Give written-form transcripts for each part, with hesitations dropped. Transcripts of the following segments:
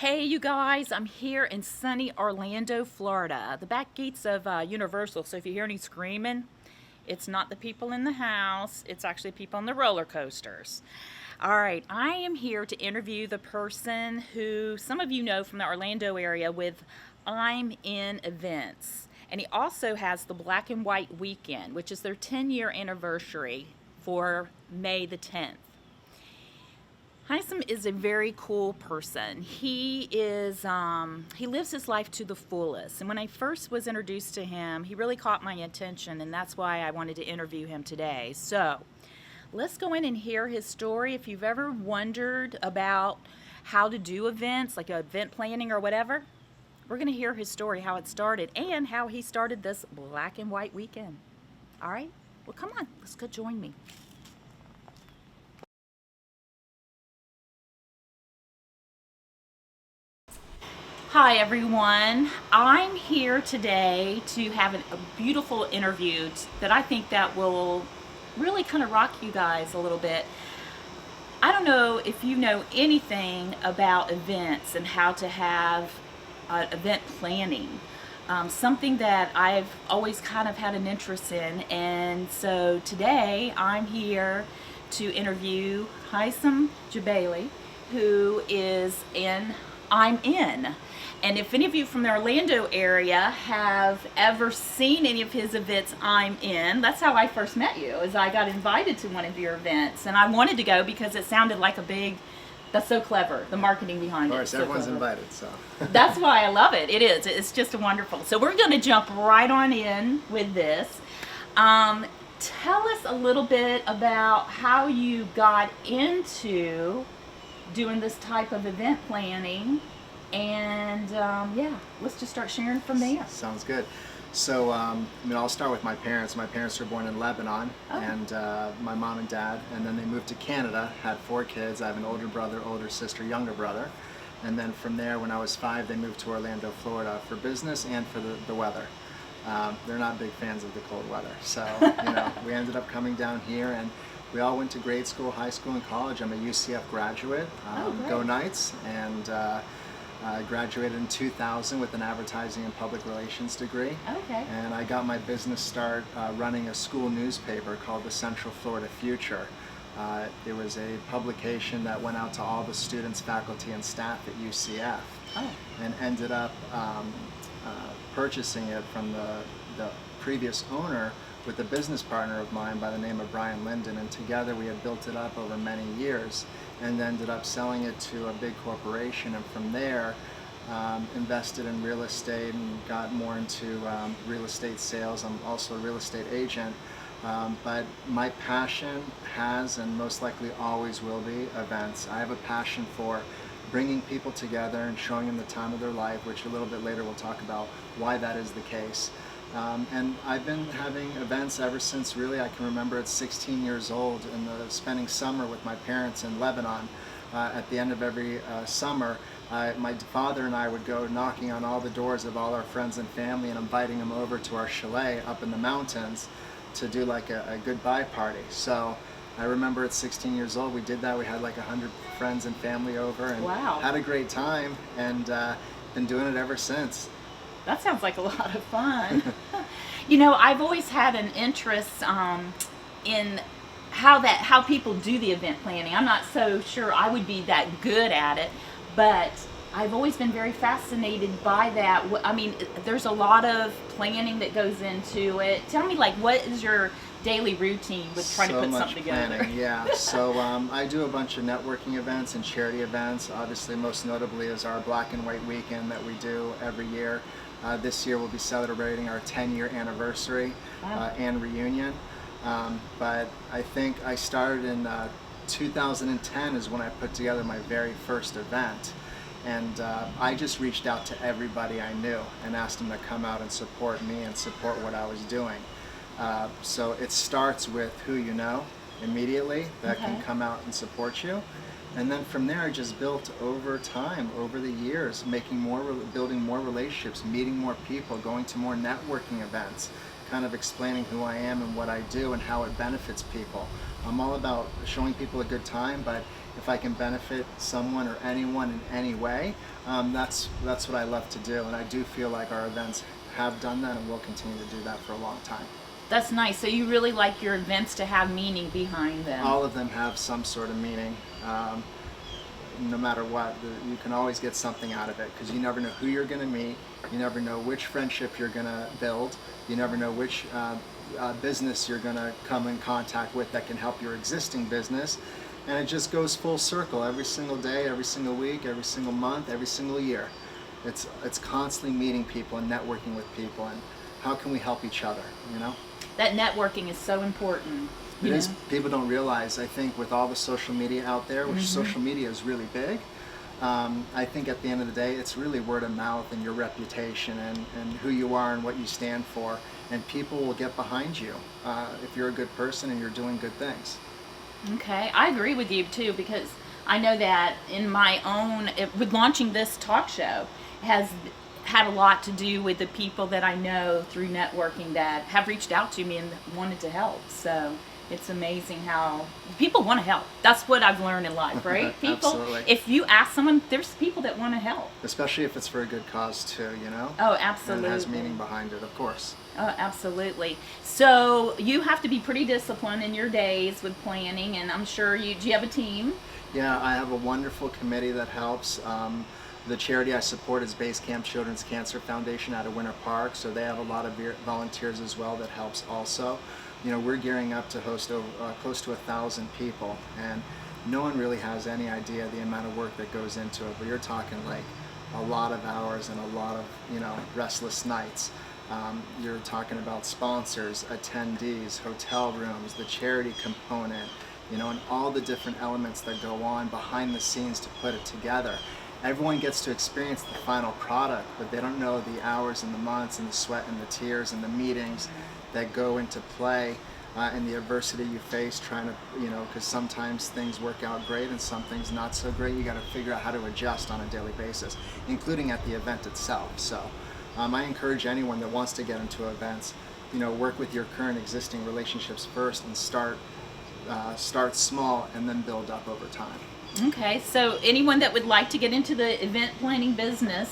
Hey, you guys, I'm here in sunny Orlando, Florida, the back gates of Universal. So if you hear any screaming, it's not the people in the house, it's actually people on the roller coasters. All right, I am here to interview the person who some of you know from the Orlando area with I'm in Events. And he also has the Black and White Weekend, which is their 10-year anniversary for May the 10th. Heissam is a very cool person. He lives his life to the fullest. And when I first was introduced to him, he really caught my attention, and that's why I wanted to interview him today. So let's go in and hear his story. If you've ever wondered about how to do events, like event planning or whatever, we're going to hear his story, how it started, and how he started this Black and White Weekend. All right? Well, come on. Let's go join me. Hi everyone. I'm here today to have a beautiful interview that I think that will really kind of rock you guys a little bit. I don't know if you know anything about events and how to have event planning. Something that I've always kind of had an interest in, and so today I'm here to interview Heissam Jebailey, who is in I'm In. And if any of you from the Orlando area have ever seen any of his events, I'm In. That's how I first met you, is I got invited to one of your events. And I wanted to go because it sounded like a big, that's so clever, the marketing behind it. Of course, everyone's invited, so. That's why I love it. It is. It's just wonderful. So we're going to jump right on in with this. Tell us a little bit about how you got into doing this type of event planning. And yeah, let's just start sharing from there. Sounds good. So, I'll start with my parents. My parents were born in Lebanon, and my mom and dad, and then they moved to Canada, had 4 kids. I have an older brother, older sister, younger brother. And then from there, when I was 5, they moved to Orlando, Florida for business and for the weather. They're not big fans of the cold weather. So, we ended up coming down here, and we all went to grade school, high school, and college. I'm a UCF graduate. Go Knights! And I graduated in 2000 with an advertising and public relations degree. Okay. And I got my business start running a school newspaper called the Central Florida Future. It was a publication that went out to all the students, faculty, and staff at UCF. And ended up purchasing it from the previous owner with a business partner of mine by the name of Brian Linden, and together we had built it up over many years and ended up selling it to a big corporation, and from there invested in real estate and got more into real estate sales. I'm also a real estate agent, but my passion has and most likely always will be events. I have a passion for bringing people together and showing them the time of their life, which a little bit later we'll talk about why that is the case. And I've been having events ever since really I can remember at 16 years old, and spending summer with my parents in Lebanon. At the end of every summer, my father and I would go knocking on all the doors of all our friends and family and inviting them over to our chalet up in the mountains to do like a goodbye party. So I remember at 16 years old we did that. We had like 100 friends and family over and had a great time, and been doing it ever since. That sounds like a lot of fun. I've always had an interest in how people do the event planning. I'm not so sure I would be that good at it, but I've always been very fascinated by that. There's a lot of planning that goes into it. Tell me, what is your daily routine with trying to put something together? Planning, yeah. So I do a bunch of networking events and charity events. Obviously, most notably is our Black and White Weekend that we do every year. This year we'll be celebrating our 10-year anniversary and reunion. But I think I started in 2010 is when I put together my very first event. And I just reached out to everybody I knew and asked them to come out and support me and support what I was doing. So it starts with who you know immediately that can come out and support you. And then from there, I just built over time, over the years, building more relationships, meeting more people, going to more networking events, kind of explaining who I am and what I do and how it benefits people. I'm all about showing people a good time, but if I can benefit someone or anyone in any way, that's what I love to do. And I do feel like our events have done that and will continue to do that for a long time. That's nice. So you really like your events to have meaning behind them. All of them have some sort of meaning. No matter what, you can always get something out of it, because you never know who you're going to meet, you never know which friendship you're going to build, you never know which business you're going to come in contact with that can help your existing business, and it just goes full circle every single day, every single week, every single month, every single year. It's constantly meeting people and networking with people, and how can we help each other, you know? That networking is so important. It is. People don't realize, I think, with all the social media out there, which social media is really big, I think at the end of the day, it's really word of mouth and your reputation and who you are and what you stand for. And people will get behind you if you're a good person and you're doing good things. Okay, I agree with you too, because I know that in my own, with launching this talk show, has had a lot to do with the people that I know through networking that have reached out to me and wanted to help. So it's amazing how people want to help. That's what I've learned in life, right? People, Absolutely. if you ask someone, there's people that want to help. Especially if it's for a good cause too, you know? Oh, absolutely. And it has meaning behind it, of course. Oh, absolutely. So you have to be pretty disciplined in your days with planning, and I'm sure do you have a team? Yeah, I have a wonderful committee that helps. The charity I support is Base Camp Children's Cancer Foundation out of Winter Park, so they have a lot of volunteers as well that helps also. You know, we're gearing up to host over, close to 1,000 people, and no one really has any idea the amount of work that goes into it, but you're talking like a lot of hours and a lot of, you know, restless nights. You're talking about sponsors, attendees, hotel rooms, the charity component, you know, and all the different elements that go on behind the scenes to put it together. Everyone gets to experience the final product, but they don't know the hours and the months and the sweat and the tears and the meetings that go into play and the adversity you face trying to, you know, because sometimes things work out great and some things not so great. You got to figure out how to adjust on a daily basis, including at the event itself. So I encourage anyone that wants to get into events, you know, work with your current existing relationships first and start small and then build up over time. Okay, so anyone that would like to get into the event planning business,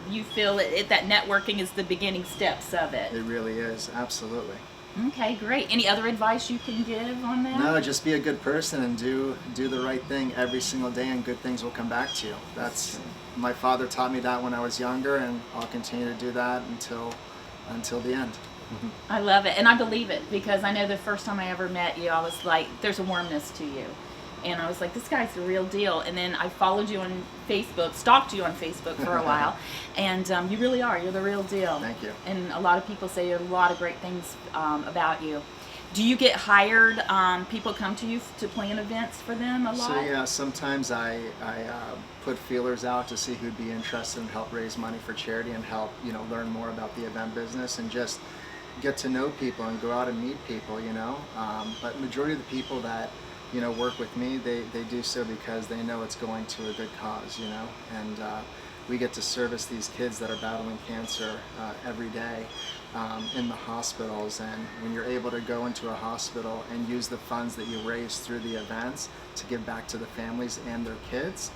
you feel that networking is the beginning steps of it? It really is, absolutely. Okay, great. Any other advice you can give on that? No, just be a good person and do the right thing every single day, and good things will come back to you. That's my father taught me that when I was younger, and I'll continue to do that until the end. I love it, and I believe it, because I know the first time I ever met you, I was like, there's a warmness to you. And I was like, this guy's the real deal. And then I followed you on Facebook, stalked you on Facebook for a while. And you really are. You're the real deal. Thank you. And a lot of people say a lot of great things about you. Do you get hired? People come to you to plan events for them a lot? So yeah, sometimes I put feelers out to see who'd be interested and help raise money for charity and help, you know, learn more about the event business and just get to know people and go out and meet people, you know. But majority of the people that, you know, work with me, they do so because they know it's going to a good cause, you know, and we get to service these kids that are battling cancer every day in the hospitals. And when you're able to go into a hospital and use the funds that you raise through the events to give back to the families and their kids,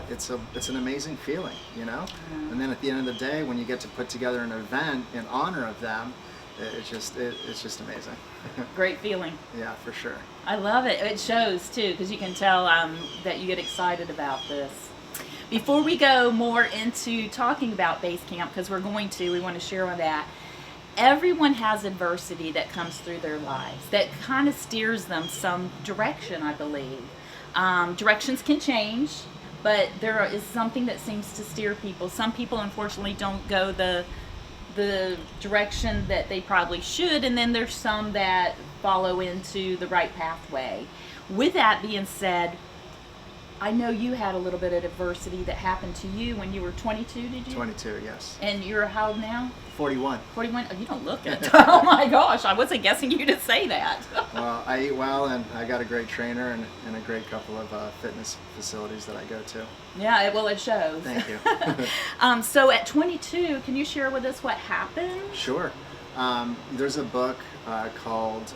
it's an amazing feeling, you know. And then at the end of the day, when you get to put together an event in honor of them, it's just amazing. Great feeling. Yeah, for sure. I love it. It shows too, because you can tell that you get excited about this. Before we go more into talking about Base Camp, because we want to share on that, everyone has adversity that comes through their lives that kind of steers them some direction, I believe. Directions can change, but there is something that seems to steer people. Some people, unfortunately, don't go the direction that they probably should, and then there's some that follow into the right pathway. With that being said, I know you had a little bit of adversity that happened to you when you were 22, did you? 22, yes. And you're how old now? 41. 41? Oh, you don't look it. Oh my gosh, I wasn't guessing you to say that. Well, I eat well, and I got a great trainer and a great couple of fitness facilities that I go to. Yeah, it shows. Thank you. So at 22, can you share with us what happened? Sure. There's a book called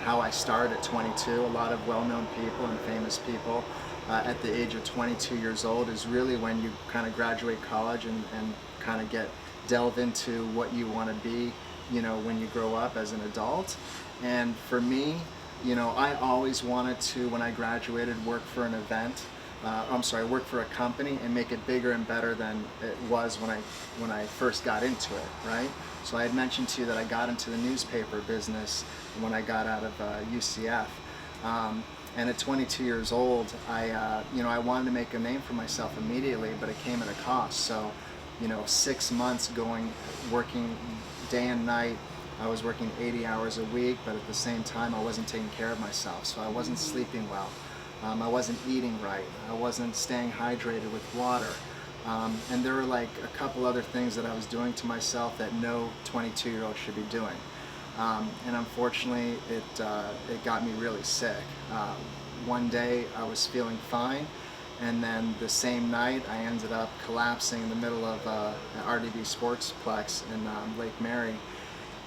how I started at 22. A lot of well-known people and famous people at the age of 22 years old is really when you kind of graduate college and kind of delve into what you want to be, you know, when you grow up as an adult. And for me, you know, I always wanted to, when I graduated, work for an event. Work for a company and make it bigger and better than it was when I first got into it, right? So I had mentioned to you that I got into the newspaper business when I got out of UCF. And at 22 years old, I wanted to make a name for myself immediately, but it came at a cost. So, you know, 6 months working day and night. I was working 80 hours a week, but at the same time, I wasn't taking care of myself. So I wasn't sleeping well. I wasn't eating right. I wasn't staying hydrated with water. And there were like a couple other things that I was doing to myself that no 22-year-old should be doing. And unfortunately, it got me really sick. One day I was feeling fine, and then the same night I ended up collapsing in the middle of an RDB Sportsplex in Lake Mary.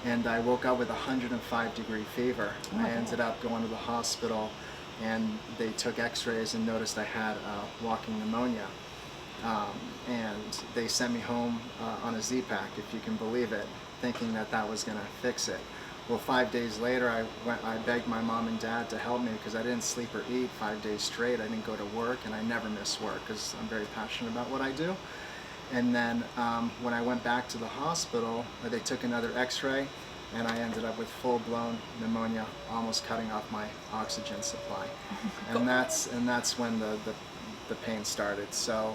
And I woke up with a 105-degree fever. I ended up going to the hospital, and they took x-rays and noticed I had walking pneumonia. And they sent me home on a Z-Pack, if you can believe it, thinking that that was going to fix it. Well, 5 days later, I begged my mom and dad to help me because I didn't sleep or eat 5 days straight. I didn't go to work, and I never miss work because I'm very passionate about what I do. And then when I went back to the hospital, they took another x-ray, and I ended up with full-blown pneumonia, almost cutting off my oxygen supply. And that's when the pain started. So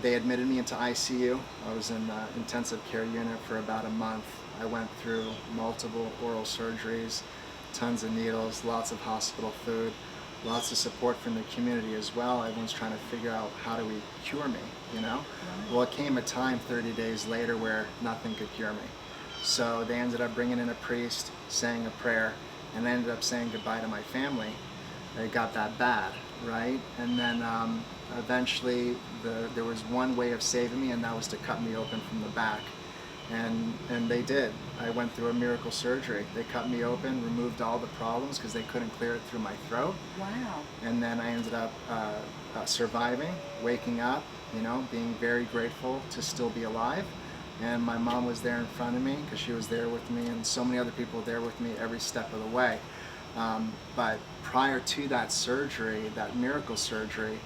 they admitted me into ICU. I was in the intensive care unit for about a month. I went through multiple oral surgeries, tons of needles, lots of hospital food, lots of support from the community as well. Everyone's trying to figure out, how do we cure me, you know? Well, it came a time 30 days later where nothing could cure me. So they ended up bringing in a priest, saying a prayer, and I ended up saying goodbye to my family. It got that bad, right? And then eventually there was one way of saving me, and that was to cut me open from the back. And they did. I went through a miracle surgery. They cut me open, removed all the problems because they couldn't clear it through my throat. Wow. And then I ended up surviving, waking up, you know, being very grateful to still be alive. And my mom was there in front of me because she was there with me, and so many other people were there with me every step of the way. But prior to that surgery, that miracle surgery,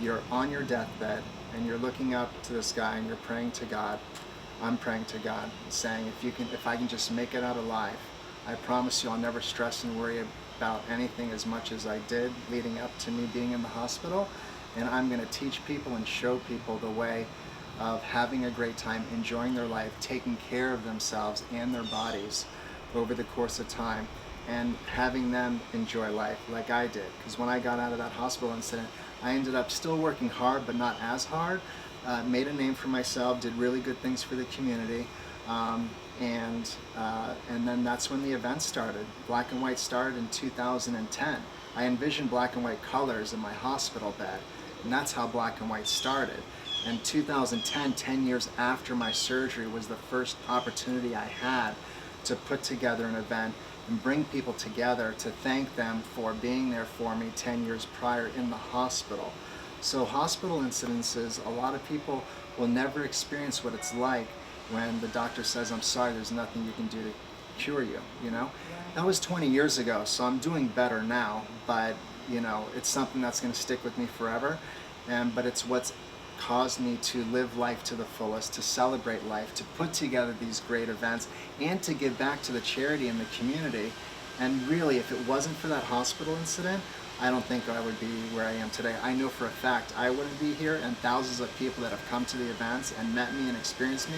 you're on your deathbed and you're looking up to the sky and you're praying to God. I'm praying to God, saying, if I can just make it out alive, I promise you I'll never stress and worry about anything as much as I did leading up to me being in the hospital. And I'm going to teach people and show people the way of having a great time, enjoying their life, taking care of themselves and their bodies over the course of time, and having them enjoy life like I did. Because when I got out of that hospital incident, I ended up still working hard, but not as hard. Made a name for myself, did really good things for the community, and then that's when the event started. Black and White started in 2010. I envisioned black and white colors in my hospital bed, and that's how Black and White started. And 2010, 10 years after my surgery, was the first opportunity I had to put together an event and bring people together to thank them for being there for me 10 years prior in the hospital. So hospital incidences, a lot of people will never experience what it's like when the doctor says, I'm sorry, there's nothing you can do to cure you, you know? That was 20 years ago, so I'm doing better now, but you know, it's something that's going to stick with me forever. But it's what's caused me to live life to the fullest, to celebrate life, to put together these great events, and to give back to the charity and the community. And really, if it wasn't for that hospital incident, I don't think I would be where I am today. I know for a fact I wouldn't be here, and thousands of people that have come to the events and met me and experienced me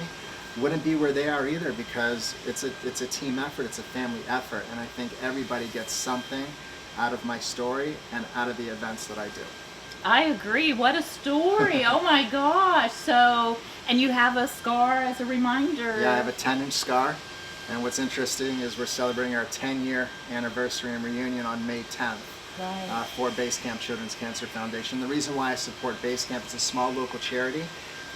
wouldn't be where they are either, because it's a team effort, it's a family effort, and I think everybody gets something out of my story and out of the events that I do. I agree. What a story. Oh my gosh. So, and you have a scar as a reminder. Yeah, I have a 10-inch scar. And what's interesting is we're celebrating our 10-year anniversary and reunion on May 10th. Right. For Basecamp Children's Cancer Foundation. The reason why I support Basecamp, it's a small local charity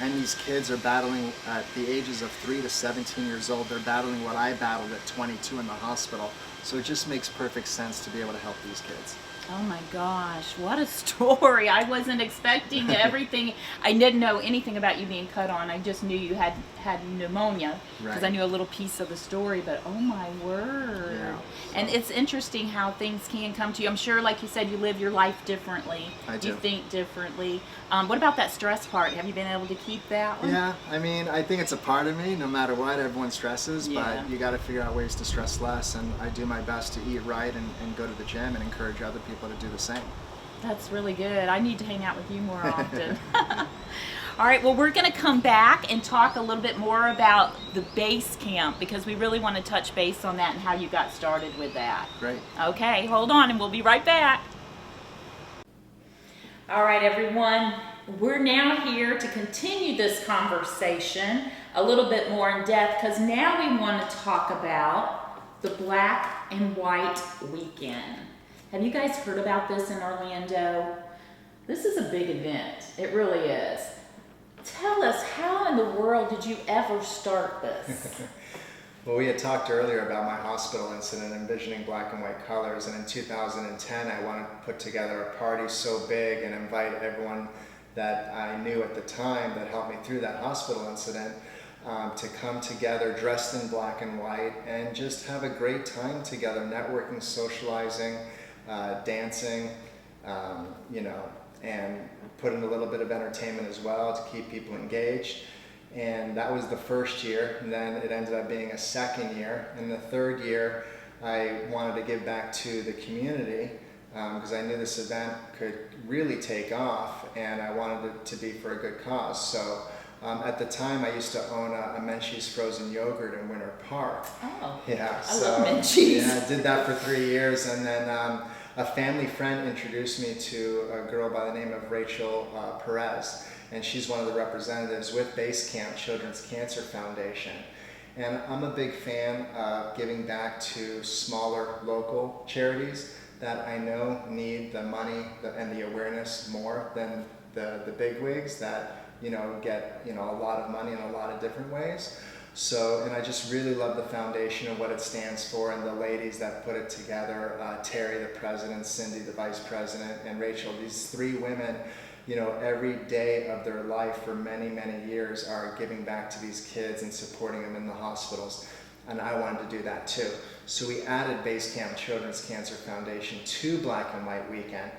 And these kids are battling at the ages of 3 to 17 years old. They're battling what I battled at 22 in the hospital. So it just makes perfect sense to be able to help these kids. Oh my gosh, what a story. I wasn't expecting everything. I didn't know anything about you being cut on. I just knew you had pneumonia because I knew a little piece of the story, but oh my word. Yeah, And it's interesting how things can come to you. I'm sure, like you said, you live your life differently. I do. You think differently. What about that stress part? Have you been able to keep that one? Yeah, I mean, I think it's a part of me. No matter what, everyone stresses, Yeah. but you got to figure out ways to stress less. And I do my best to eat right and go to the gym and encourage other people to do the same. That's really good. I need to hang out with you more often. All right, well, we're going to come back and talk a little bit more about the base camp because we really want to touch base on that and how you got started with that. Great. Okay, hold on and we'll be right back. All right, everyone, we're now here to continue this conversation a little bit more in depth because now we want to talk about the Black and White Weekend. Have you guys heard about this in Orlando? This is a big event. It really is. Tell us, how in the world did you ever start this? Well, we had talked earlier about my hospital incident, envisioning black and white colors, and in 2010 I wanted to put together a party so big and invite everyone that I knew at the time that helped me through that hospital incident to come together dressed in black and white and just have a great time together, networking, socializing, dancing, and put in a little bit of entertainment as well to keep people engaged. And that was the first year, and then it ended up being a second year. And the third year, I wanted to give back to the community because I knew this event could really take off, and I wanted it to be for a good cause. So at the time, I used to own a Menchie's frozen yogurt in Winter Park. Oh, yeah, I love Menchie's. Yeah, I did that for 3 years, and then a family friend introduced me to a girl by the name of Rachel Perez. And she's one of the representatives with Base Camp Children's Cancer Foundation. And I'm a big fan of giving back to smaller local charities that I know need the money and the awareness more than the big wigs that get a lot of money in a lot of different ways. So, and I just really love the foundation and what it stands for, and the ladies that put it together, Terry, the president, Cindy, the vice president, and Rachel. These three women, every day of their life for many, many years are giving back to these kids and supporting them in the hospitals. And I wanted to do that too. So we added Base Camp Children's Cancer Foundation to Black and White Weekend.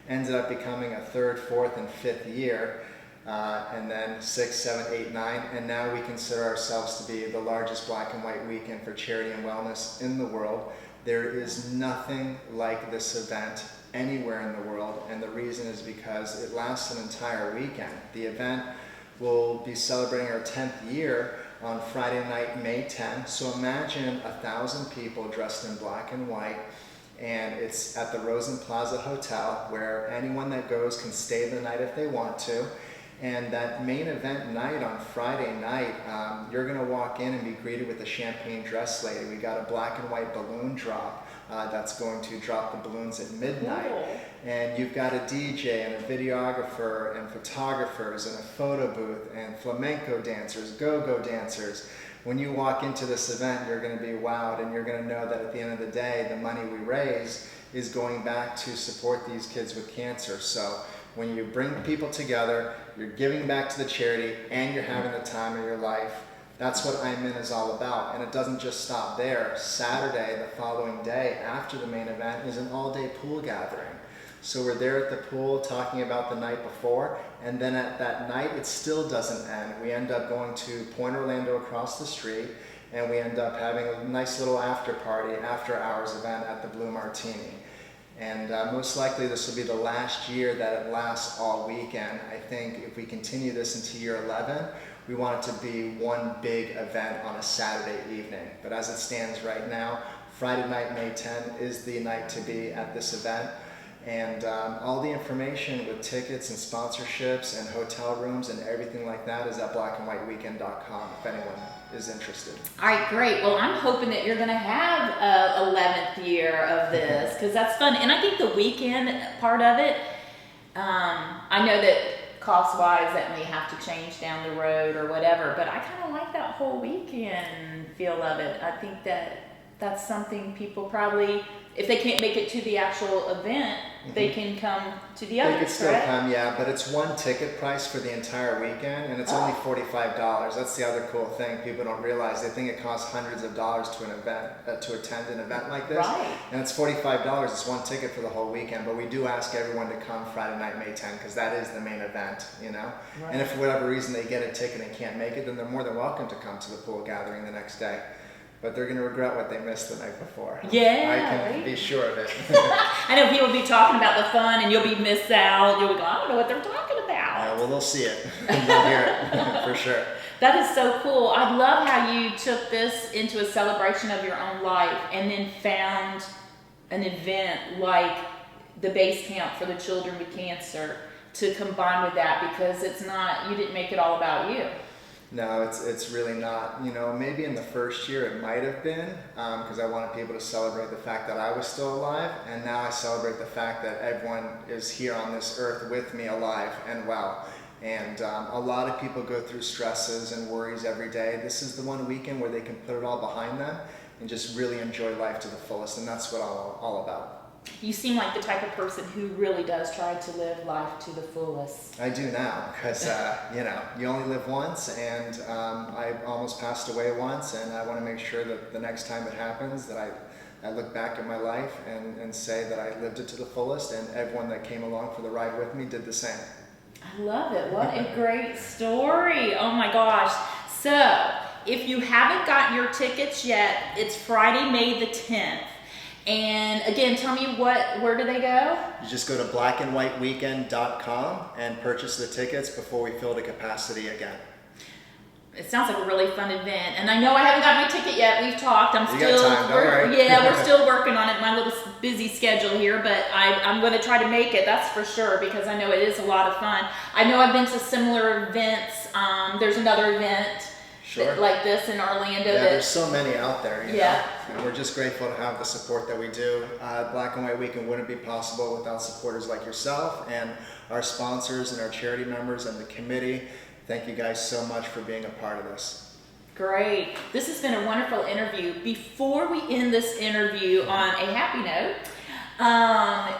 Ended up becoming a third, fourth, and fifth year. And then 6, 7, 8, 9, and now we consider ourselves to be the largest black and white weekend for charity and wellness in the world. There is nothing like this event anywhere in the world, and the reason is because it lasts an entire weekend. The event will be celebrating our 10th year on Friday night, May 10th. So imagine 1,000 people dressed in black and white, and it's at the Rosen Plaza Hotel, where anyone that goes can stay the night if they want to. And that main event night on Friday night, you're going to walk in and be greeted with a champagne dress lady. We got a black and white balloon drop that's going to drop the balloons at midnight. Cool. And you've got a DJ and a videographer and photographers and a photo booth and flamenco dancers, go-go dancers. When you walk into this event, you're going to be wowed, and you're going to know that at the end of the day, the money we raise is going back to support these kids with cancer. So when you bring people together, you're giving back to the charity, and you're having the time of your life. That's what I'm In is all about. And it doesn't just stop there. Saturday, the following day, after the main event, is an all-day pool gathering. So we're there at the pool talking about the night before, and then at that night, it still doesn't end. We end up going to Point Orlando across the street, and we end up having a nice little after party, after hours event at the Blue Martini. And most likely this will be the last year that it lasts all weekend. I think if we continue this into year 11, we want it to be one big event on a Saturday evening. But as it stands right now, Friday night, May 10 is the night to be at this event. And all the information with tickets and sponsorships and hotel rooms and everything like that is at blackandwhiteweekend.com if anyone is interested. All right, great. Well, I'm hoping that you're going to have a 11th year of this because that's fun. And I think the weekend part of it, I know that cost-wise that may have to change down the road or whatever. But I kind of like that whole weekend feel of it. I think that that's something people probably, if they can't make it to the actual event, they can come to the other. They could still come, yeah, but it's one ticket price for the entire weekend, and it's only $45. That's the other cool thing people don't realize. They think it costs hundreds of dollars to an event, to attend an event like this, Right. and it's $45. It's one ticket for the whole weekend, but we do ask everyone to come Friday night, May 10, because that is the main event, you know. Right. And if for whatever reason they get a ticket and can't make it, then they're more than welcome to come to the pool gathering the next day. But they're going to regret what they missed the night before. Yeah, I can be sure of it. I know people will be talking about the fun, and you'll be missed out. You'll be going, I don't know what they're talking about. Well, they'll see it. They'll hear it for sure. That is so cool. I love how you took this into a celebration of your own life and then found an event like the base camp for the children with cancer to combine with that, because it's not, you didn't make it all about you. No, it's really not. You know, maybe in the first year it might have been, because I wanted people to celebrate the fact that I was still alive, and now I celebrate the fact that everyone is here on this earth with me, alive and well. And a lot of people go through stresses and worries every day. This is the one weekend where they can put it all behind them and just really enjoy life to the fullest, and that's what I'm all about. You seem like the type of person who really does try to live life to the fullest. I do now, because you know, you only live once, and I almost passed away once, and I want to make sure that the next time it happens that I look back at my life and say that I lived it to the fullest, and everyone that came along for the ride with me did the same. I love it. What a great story. Oh my gosh. So, if you haven't got your tickets yet, it's Friday, May the 10th. And again, tell me where do they go? You just go to blackandwhiteweekend.com and purchase the tickets before we fill to capacity again. It sounds like a really fun event. And I know I haven't got my ticket yet. We've talked. You got time, don't worry. Yeah, we're still working on it. My little busy schedule here, but I'm going to try to make it. That's for sure, because I know it is a lot of fun. I know I've been to similar events. There's another event like this in Orlando. Yeah, there's so many out there. You Yeah. know? And we're just grateful to have the support that we do. Black and White Weekend wouldn't be possible without supporters like yourself and our sponsors and our charity members and the committee. Thank you guys so much for being a part of this. Great. This has been a wonderful interview. Before we end this interview on a happy note,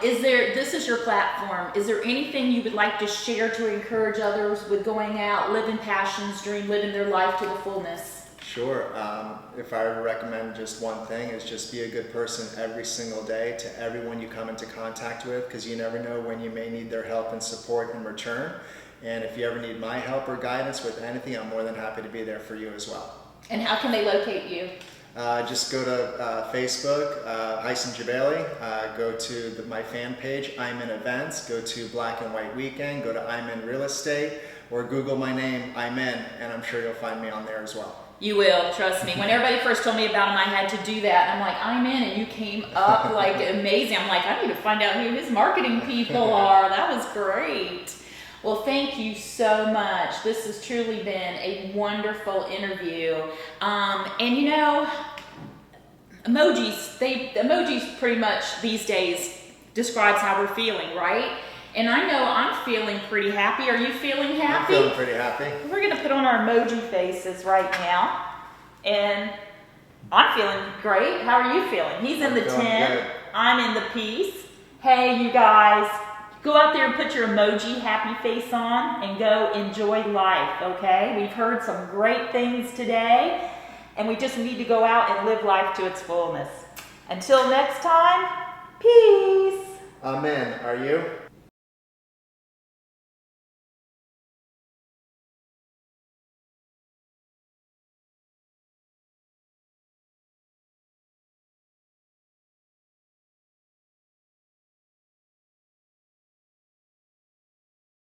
this is your platform. Is there anything you would like to share to encourage others with going out, living passions, dream, living their life to the fullness? Sure. If I were to recommend just one thing, is just be a good person every single day to everyone you come into contact with, because you never know when you may need their help and support in return. And if you ever need my help or guidance with anything, I'm more than happy to be there for you as well. And how can they locate you? Just go to Facebook, Heissam Jebailey, go to my fan page, I'm in Events, go to Black and White Weekend, go to I'm in Real Estate, or Google my name, I'm in, and I'm sure you'll find me on there as well. You will, trust me. When everybody first told me about him, I had to do that. I'm like, I'm in, and you came up like amazing. I'm like, I need to find out who his marketing people are. That was great. Well, thank you so much. This has truly been a wonderful interview. And you know, emojis pretty much these days describes how we're feeling, right? And I know I'm feeling pretty happy. Are you feeling happy? I'm feeling pretty happy. We're gonna put on our emoji faces right now. And I'm feeling great. How are you feeling? He's in the 10. Good. I'm in the piece. Hey, you guys. Go out there and put your emoji happy face on and go enjoy life, okay? We've heard some great things today, and we just need to go out and live life to its fullness. Until next time, peace. Amen. Are you?